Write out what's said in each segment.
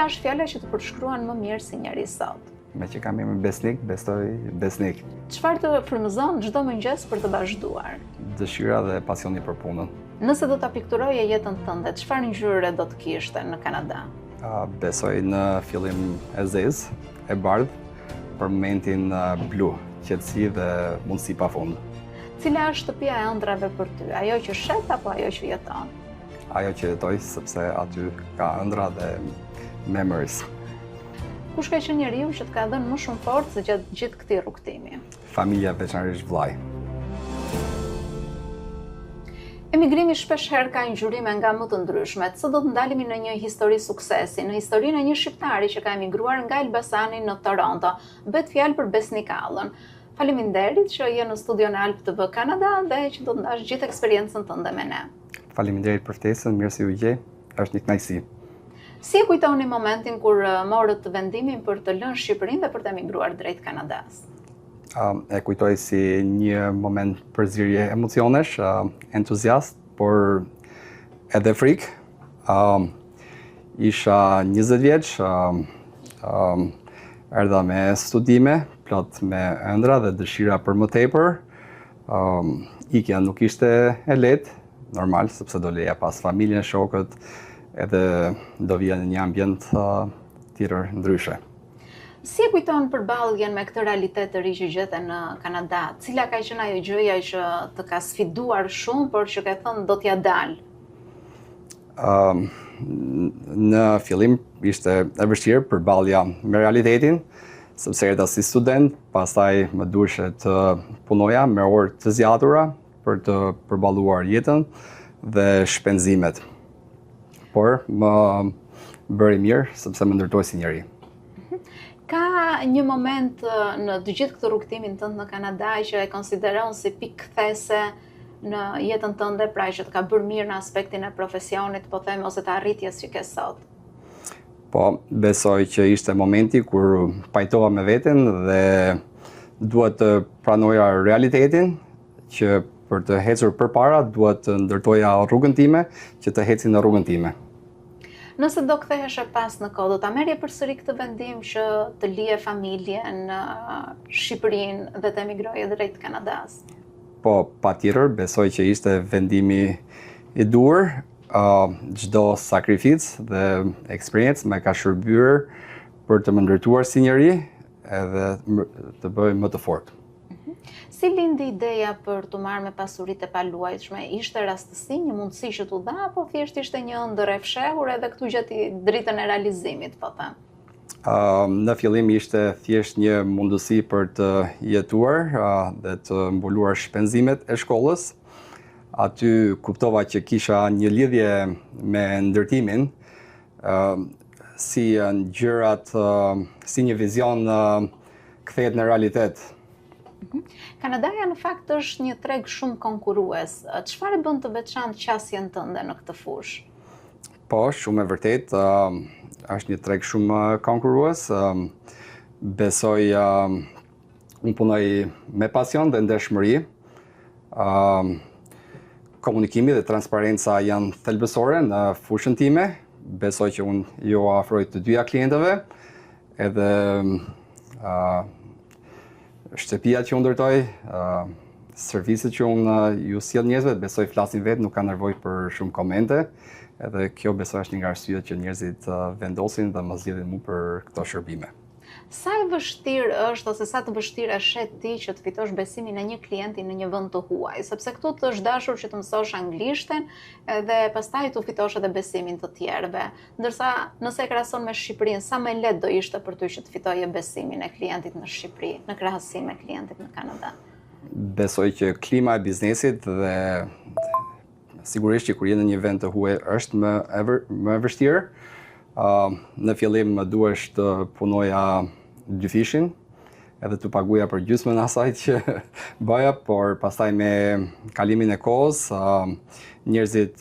Cila është fjala që të përshkruan më mirë si njeri sot? Me që kam emrin Besnik, besoj Besnik. Çfarë të frymëzon çdo mëngjes për të vazhduar? Dëshira dhe pasioni për punën. Nëse do ta pikturoje jetën tënde, çfarë ngjyre do të kishte në Kanada? Besoj në fillim e zezë, e bardhë, për momentin blu, qetësi dhe mundësi pafund. Cila është shtëpia e ëndrave për ty? Ajo që shet apo ajo që jeton? Ajo që jetoj, sepse aty ka ëndra dhe memories. Kush ka qenë njeriu që të ka dhënë më shumë forcë gjatë gjithë këtij rrugtimi? Familja, veçanërisht vllai. Emigrimi shpeshherë ka ngjyrime nga më të ndryshmet. Sot do të ndalemi në një histori suksesi, në historinë e një shqiptari që ka emigruar nga Elbasani në Toronto. Bëhet fjalë për Besnik Allën. Faleminderit që je në studion e Alp TV Kanada dhe që do të ndash gjithë eksperiencën tënde me ne. Faleminderit për ftesën, mirë se u gjej. Është një kënaqësi. Si e kujtoni momentin kur morët vendimin për të lënë Shqipërinë dhe për të emigruar drejt Kanadas? E kujtoj si një moment përzierje emocionesh, entuziast, por edhe frikë. Isha 20 vjeç, erdha me studime, plot me ëndra dhe dëshira për më tepër. Ikja nuk ishte e lehtë, normal, sepse do leja pas familjen, shokët, edhe do vija në një ambient tjetër ndryshe. Si e kujton përballjen me këtë realitet të ri që gjete në Kanada? Cila ka qenë ajo gjëja që të ka sfiduar shumë, por që ka thënë do t'ja dal? Në fillim ishte e vështirë përballja me realitetin, sepse erdha si student, pastaj më duhej të punoja me orë të zgjatura për të përballuar jetën dhe shpenzimet. Por më bëri mirë sepse më ndërtoi si njeri. Ka një moment në të gjithë këtë rrugtimin tënd në Kanada që e konsideron si pikë kthese në jetën tënde, pra që të ka bërë mirë në aspektin e profesionit, po them, ose të arritjes që ke sot? Po, besoj që ishte momenti kur pajtova me veten dhe duhet të pranoja realitetin që për të ecur përpara duhet të ndërtoja rrugën time që të eci në rrugën time. Nëse do kthehesh pas në kohë, do ta merrje përsëri këtë vendim që të lije familjen në Shqipërinë dhe të emigroje drejt Kanadas? Po, patjetër, besoj që ishte vendimi i duhur. Çdo sakrificë dhe eksperiencë më ka shërbyer për të më ndërtuar si njeri edhe të bëj më të fortë. Si lindi ideja për të marrë me pasuritë e paluajtshme? Ishte rastësi, një mundësi që t'u dha, apo thjesht ishte një ëndër e fshehur edhe këtu gjati dritën e realizimit, po them? Në fillim ishte thjesht një mundësi për të jetuar dhe të mbuluar shpenzimet e shkollës. Aty kuptova që kisha një lidhje me ndërtimin, si gjërat, si një vizion kthehet në realitet. Kanadaja në fakt është një treg shumë konkurrues. Çfarë bën të veçantë qasjen tënde në këtë fushë? Po, shumë e vërtet, është një treg shumë konkurrues. Besoj unë punoj me pasion dhe ndershmëri. Komunikimi dhe transparenca janë thelbësore në fushën time. Besoj që unë ju afroj të dyja klientëve, edhe shtëpia që unë ndërtoj, serviset që unë ju sjell njerëzve, besoj flasin vetë, nuk ka nevojë për shumë komente, edhe kjo besoj është një nga arsyet që njerëzit vendosin dhe më zgjedhin mua për këto shërbime. Sa e vështirë është ose sa të vështirë e shet ti që të fitosh besimin e një klienti në një vend të huaj, sepse këtu të është dashur që të mësosh anglishten dhe pastaj të fitosh edhe besimin të tjerëve. Ndërsa nëse e krahason me Shqipërinë, sa më lehtë do ishte për ty që të fitoje besimin e klientit në Shqipëri në krahasim me klientit në Kanada? Besoj që klima e biznesit dhe sigurisht që kur je në një vend të huaj është më e vështirë. Në fillim më duhesh të punoja dyfishin, edhe të paguja për gjysmën asaj që bëja, por pastaj me kalimin e kohës, njerëzit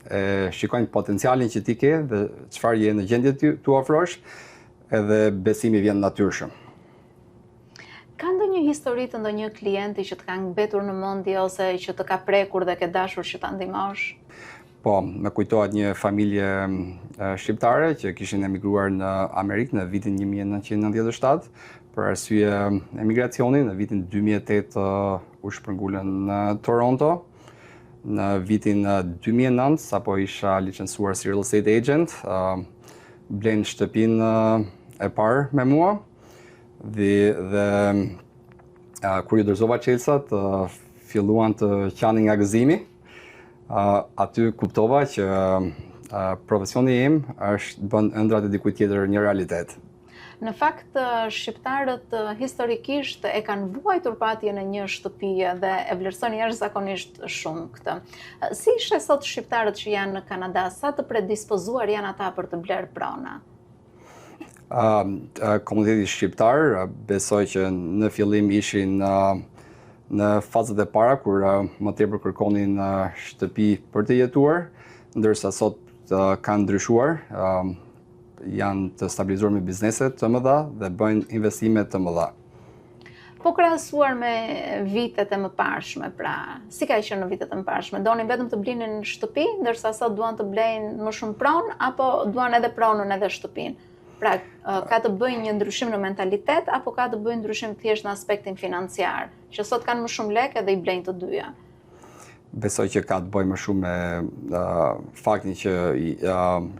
e shikojnë potencialin që ti ke dhe çfarë je në gjendje t'u ofrosh, edhe besimi vjen natyrshëm. Ka ndonjë histori të ndonjë klienti që të ka mbetur në mendje ose që të ka prekur dhe ke dashur që ta ndihmosh? Po, më kujtohet një familje shqiptare që kishin emigruar në Amerikë në vitin 1997 për arsye emigracioni. Në vitin 2008 u shpërngulën në Toronto. Në vitin 2009, sapo isha licencuar si real estate agent, blen shtëpinë e parë me mua dhe kur ju dorëzova çelësat, filluan të qanin nga gëzimi. Aty kuptova që profesioni im është bën ëndrat e dikujt tjetër një realitet. Në fakt, shqiptarët historikisht e kanë vuajtur patjen e një shtëpie dhe e vlerësojnë jashtëzakonisht shumë këtë. Si ishe sot shqiptarët që janë në Kanada, sa të predispozuar janë ata për të blerë prona? Komuniteti shqiptar besoj që në fillim ishin në fazat e para kur më tepër kërkonin shtëpi për të jetuar, ndërsa sot kanë ndryshuar. Janë të stabilizuar me biznese të mëdha dhe bëjnë investime të mëdha. Po krahasuar me vitet e mëparshme, pra, si ka qenë në vitet e mëparshme? Donin vetëm të blinin shtëpi, ndërsa sot duan të blejnë më shumë pronë, apo duan edhe pronën edhe shtëpinë? Pra, ka të bëjnë një ndryshim në mentalitet, apo ka të bëjnë ndryshim thjesht në aspektin financiar, që sot kanë më shumë lekë edhe I blejnë të dyja? Besoj që ka të bëjë më shumë me faktin që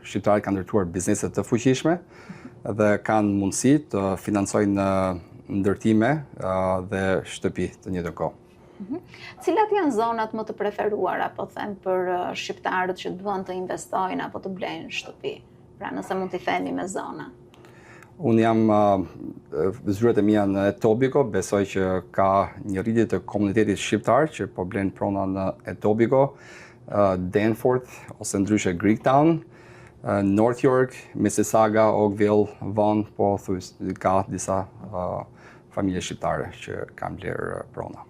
shqiptarët kanë ndërtuar biznese të fuqishme dhe kanë mundësi të financojnë ndërtime dhe shtëpi të njëjtën kohë. Cilat janë zonat më të preferuara, po them, për shqiptarët që duan të investojnë apo të blejnë shtëpi? Pra, nëse mund t'i themi me zona. Unë jam zyrët e mia në Etobicoke, besoj që ka një rritje të komunitetit shqiptar që po blen prona në Etobicoke, Danforth ose ndryshe Greektown, North York, Mississauga, Oakville, Vaughan, po ka disa familje shqiptare që kanë blerë prona.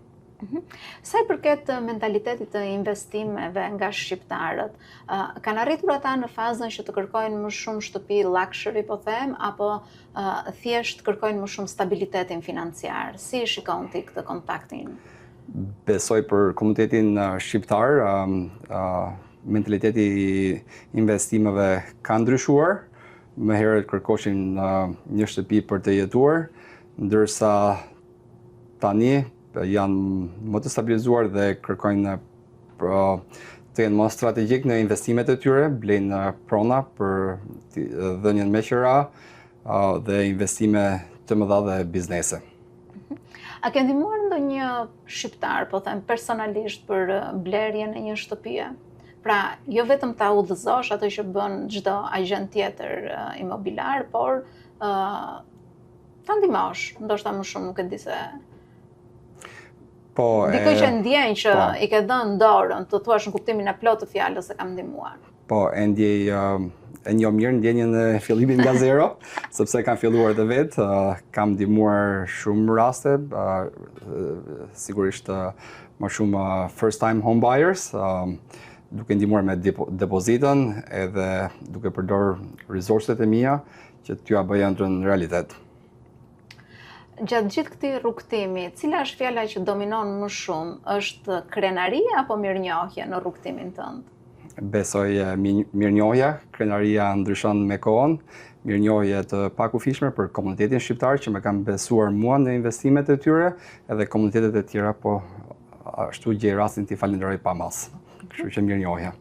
Sa I përket mentalitetit të investimeve nga shqiptarët, kanë arritur ata në fazën që të kërkojnë më shumë shtëpi luxury, po them, apo thjesht kërkojnë më shumë stabilitetin financiar? Si shikon ti këtë kontaktin? Besoj për komunitetin shqiptar, mentaliteti I investimeve ka ndryshuar. Më herët kërkoshin një shtëpi për të jetuar, ndërsa tani janë më të stabilizuar dhe kërkojnë të jenë më strategjik në investimet e tyre, blejnë prona për dhënien me qira dhe investime të mëdha dhe biznese. A ke ndihmuar ndonjë shqiptar, po them personalisht, për blerjen e një shtëpie? Pra, jo vetëm ta udhëzosh atë që bën çdo agent tjetër imobiliar, por ta ndihmosh, ndoshta më shumë, nuk e di se dikoj që ndjen që I ke dhënë dorën, të thuash në kuptimin e plotë të fjalës se kam ndihmuar. Po, e njoh mirë ndjenjen e fillimit nga zero, sepse kam filluar edhe vetë, kam ndihmuar shumë raste, sigurisht më shumë first time home buyers, duke ndihmuar me depozitën edhe duke përdor resurset e mia që t'ju bëj ëndrrën në realitet. Gjatë gjithë këtij rrugtimi, cila është fjala që dominon më shumë? Është krenaria apo mirënjohje në rrugtimin tënd? Besoj mirënjohja, krenaria ndryshon me kohën, mirënjohje të pakufishme për komunitetin shqiptar që më kanë besuar mua në investimet e tyre, edhe komunitetet e tjera, po ashtu gjej rastin t'i falenderoj pa mas. Kështu që mirënjohja.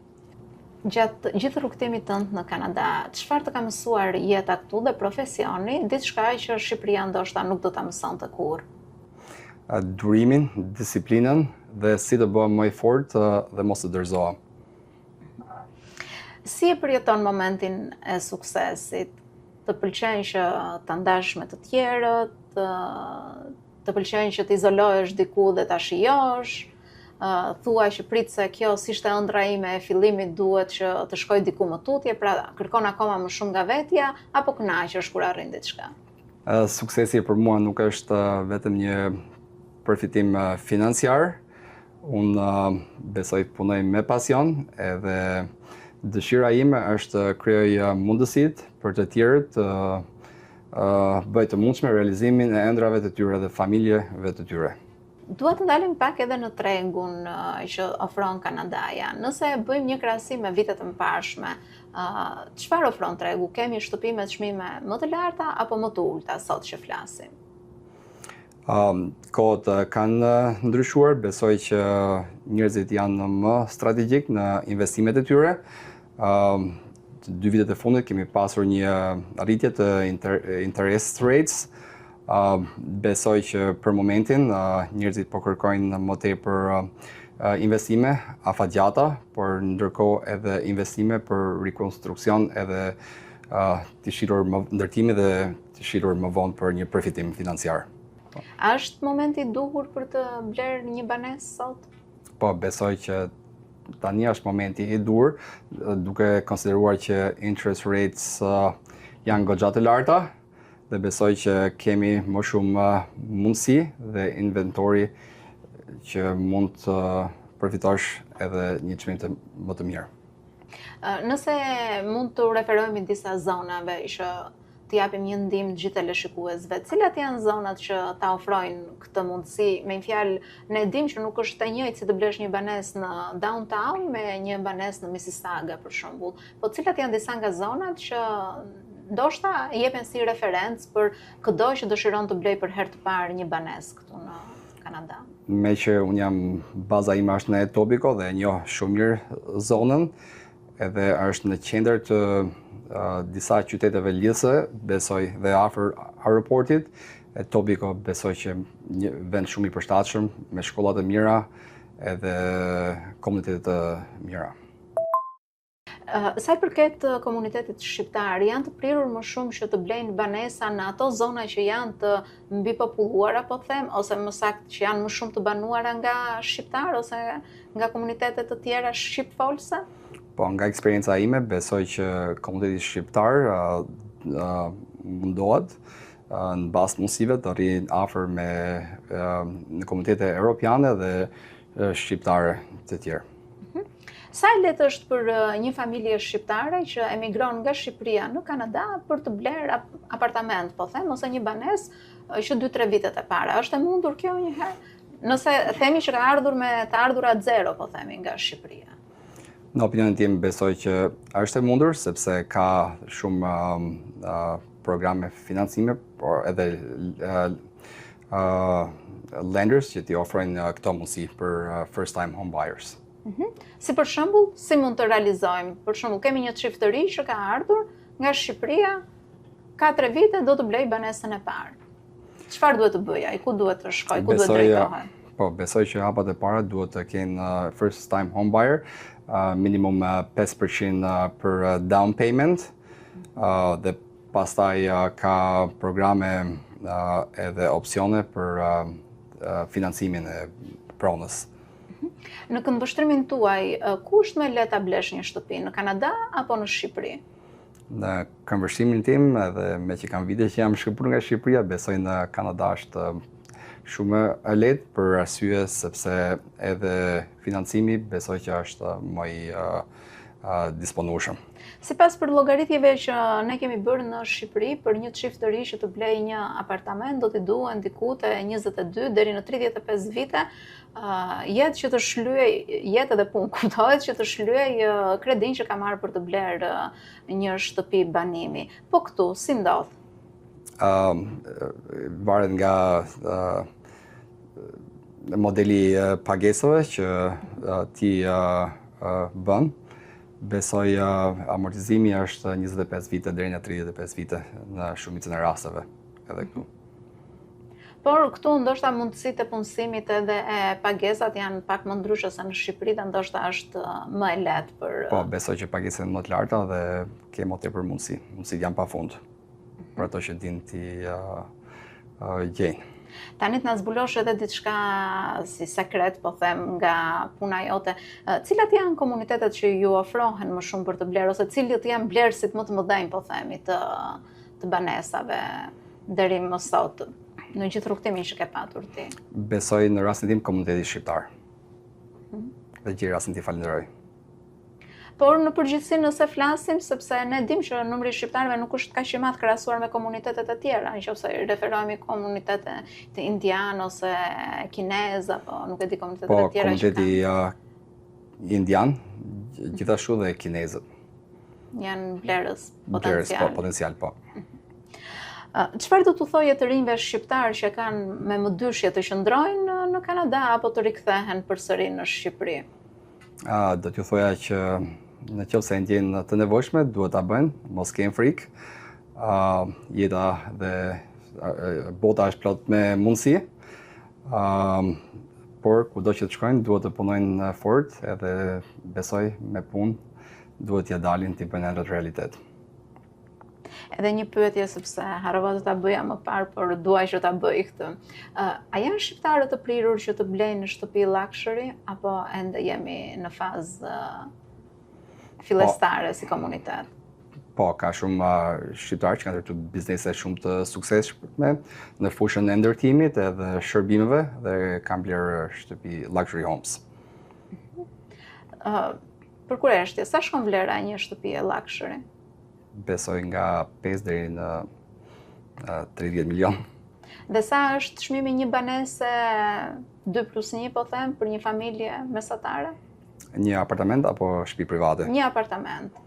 Gjatë gjithë rrugtimit tënd në Kanada, çfarë të ka mësuar jeta këtu dhe profesioni, diçka që Shqipëria ndoshta nuk do ta mësonte kurrë? Durimin, disiplinën dhe si të bëhem më I fortë dhe mos të dorëzohem. Si e përjeton momentin e suksesit? Të pëlqen që ta ndash me të tjerët, të pëlqen që të izolohesh diku dhe ta shijosh? Thua që prit se kjo s'ishte ëndra ime e fillimit, duhet që të shkoj diku më tutje, pra kërkon akoma më shumë nga vetja, apo kënaqesh kur arrin diçka? Suksesi për mua nuk është vetëm një përfitim financiar. Unë besoj punoj me pasion edhe dëshira ime është krijoj mundësitë për të tjerët të bëj të mundshme realizimin e ëndrave të tyre dhe familjeve të tyre. Dua të ndalim pak edhe në tregun që ofron Kanadaja. Nëse bëjmë një krahasim me vitet e mëparshme, çfarë ofron tregu? Kemi shtëpi me çmime më të larta apo më të ulta sot që flasim? Kohët kanë ndryshuar, besoj që njerëzit janë më strategjik në investimet e tyre. 2 vitet e fundit kemi pasur një arritje të interest rates. Besoj që për momentin njerëzit po kërkojnë më tepër investime afatgjata, por ndërkohë edhe investime për rekonstruksion edhe të shitur ndërtimi dhe të shitur më vonë për një përfitim financiar. A është momenti i duhur për të bler një banesë sot? Po, besoj që tani është momenti i duhur, duke konsideruar që interest rates janë goxha të larta dhe besoj që kemi më shumë mundësi dhe inventori që mund të përfitosh edhe një çmim më të mirë. Nëse mund të referohemi disa zonave që të japim një ndihmë të gjithë teleshikuesve, cilat janë zonat që ta ofrojnë këtë mundësi? Me një fjalë, ne dimë që nuk është e njëjtë si të blesh një banesë në downtown me një banesë në Mississauga për shembull. Po cilat janë disa nga zonat që ndoshta jepen si referencë për çdo që dëshiron të blej për herë të parë një banesë këtu në Kanada? Me që unë jam, baza ime është në Etobicoke dhe e njoh shumë mirë zonën, edhe është në qendër të disa qyteteve lidhëse, besoj, dhe afër aeroportit. Etobicoke besoj që një vend shumë i përshtatshëm, me shkolla të mira edhe komunitete të mira. Sa i përket komunitetit shqiptar, janë të prirur më shumë që të blejnë banesa në ato zona që janë të mbipopulluara, po them, ose më saktë që janë më shumë të banuara nga shqiptar ose nga komunitetet të tjera shqipfolse? Po, nga eksperienca ime, besoj që komuniteti shqiptar mundohet në bazë mundësive të rrinë afër me në komunitete europiane dhe shqiptare të tjerë. Sa e lehtë është për një familje shqiptare që emigron nga Shqipëria në Kanada për të bler apartament, po them, ose një banesë që 2-3 vitet e para? Është e mundur kjo një herë? Nëse themi që ka ardhur me të ardhurat zero, po themi, nga Shqipëria. Në opinionin tim besoj që është e mundur, sepse ka shumë programe financime, por edhe lenders që t'i ofrojnë këto mundësi për first time home buyers. Si për shembull, si mund të realizojmë? Për shembull, kemi një çift të ri që ka ardhur nga Shqipëria, ka 3 vite do të blej banesën e parë. Çfarë duhet të bëja? Ku duhet të shkoj? Ku duhet të drejtohet? Po, besoj që hapat e para duhet të kenë first time home buyer, minimum 5% për down payment, dhe pastaj ka programe edhe opsione për financimin e pronës. Në këmbështrimin tuaj, ku është më lehtë ta blesh një shtëpi, në Kanada apo në Shqipëri? Në këmbështrimin tim, edhe me që kam vite që jam shkëpur nga Shqipëria, besoj në Kanada është shumë e lehtë për arsye sepse edhe financimi besoj që është më i disponueshëm. Sipas për llogaritjeve që ne kemi bërë në Shqipëri, për një çift të ri që të blej një apartament do t'i duhen diku te 22 deri në 35 vite, jetë që të shlyej, jetë edhe punë, kuptohet që të shlyej kredin që ka marrë për të bler një shtëpi banimi. Po këtu si ndodh? Varet nga modeli pagesave që ti bën. Besoj amortizimi është 25 vite deri në 35 vite në shumicën e rasteve edhe këtu. Por këtu ndoshta mundësitë e punësimit edhe e pagesat janë pak më ndryshe se në Shqipëri, dhe ndoshta është më e lehtë për... Po, besoj që pagesat janë më të larta dhe ke më tepër mundësi. Mundësitë janë pafund për ato që din ti gjejnë. Tani të na zbulosh edhe diçka si sekret, po them, nga puna jote. Cilat janë komunitetet që ju ofrohen më shumë për të bler, ose cilët janë blerësit më të mëdhenj, po themi, të banesave deri më sot, në gjithë rrugtimin që ke patur ti? Besoj në rastin tim komuniteti shqiptar. Dhe gjithë rastin ti falenderoj. Por në përgjithësi nëse flasim, sepse ne dim që numri i shqiptarëve nuk është kaq i madh krahasuar me komunitetet e tjera, nëse referohemi komunitete të indian ose kinez apo nuk e di komunitetet e tjera. Komuniteti indian, gjithashtu dhe kinezët. Janë vlerës Vlerës potencial. potencial, po. Çfarë do t'u thoje të rinjve shqiptar që kanë me mëdyshje të qëndrojnë në Kanada apo të rikthehen përsëri në Shqipëri? Do t'ju thoja që në qoftë se ndjen të nevojshme, duhet ta bëjnë, mos kenë frikë. Jeta dhe bota është plot me mundësi. Por kudo që të shkojnë, duhet të punojnë fort edhe besoj me punë duhet t'ja dalin t'i bëjnë në realitet. Edhe një pyetje sepse harrova të ta bëja më parë, por duaj që ta bëj këtë. A janë shqiptarë të prirur që të blejnë në shtëpi luxury apo ende jemi në fazë fillestare si komunitet? Po, ka shumë shqiptarë që kanë ndërtuar biznese shumë të suksesshme në fushën e ndërtimit edhe shërbimeve dhe kanë blerë shtëpi luxury homes. Për kurreshtje, sa shkon vlera e një shtëpie luxury? Besoj nga 5 deri në 30 milion. Dhe sa është çmimi një banese 2+1 po them për një familje mesatare? Një apartament apo shtëpi private? Një apartament.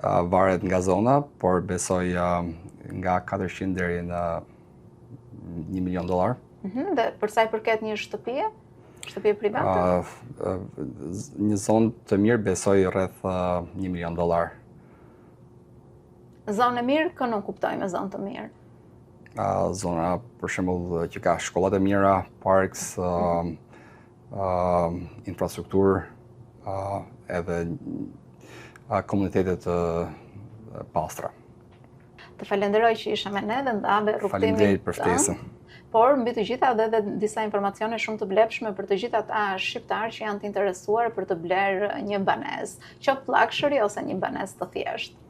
Varet nga zona, por besoj nga 400 deri në $1 milion. Dhe për sa i përket një shtëpie? Shtëpie private? Një zonë të mirë besoj rreth $1 milion. Zonë e mirë, kë nuk kuptoj me zonë të mirë? Zona, për shembull, që ka shkollat e mira, parks, infrastrukturë, edhe komunitetet pastra. Të falenderoj që isha me ne dhe ndave rrugtimin. Faleminderit për ftesën. Por mbi të gjitha dhe disa informacione shumë të blepshme për të gjithë ata shqiptar që janë të interesuar për të blerë një banesë, qoftë luxury ose një banesë të thjeshtë.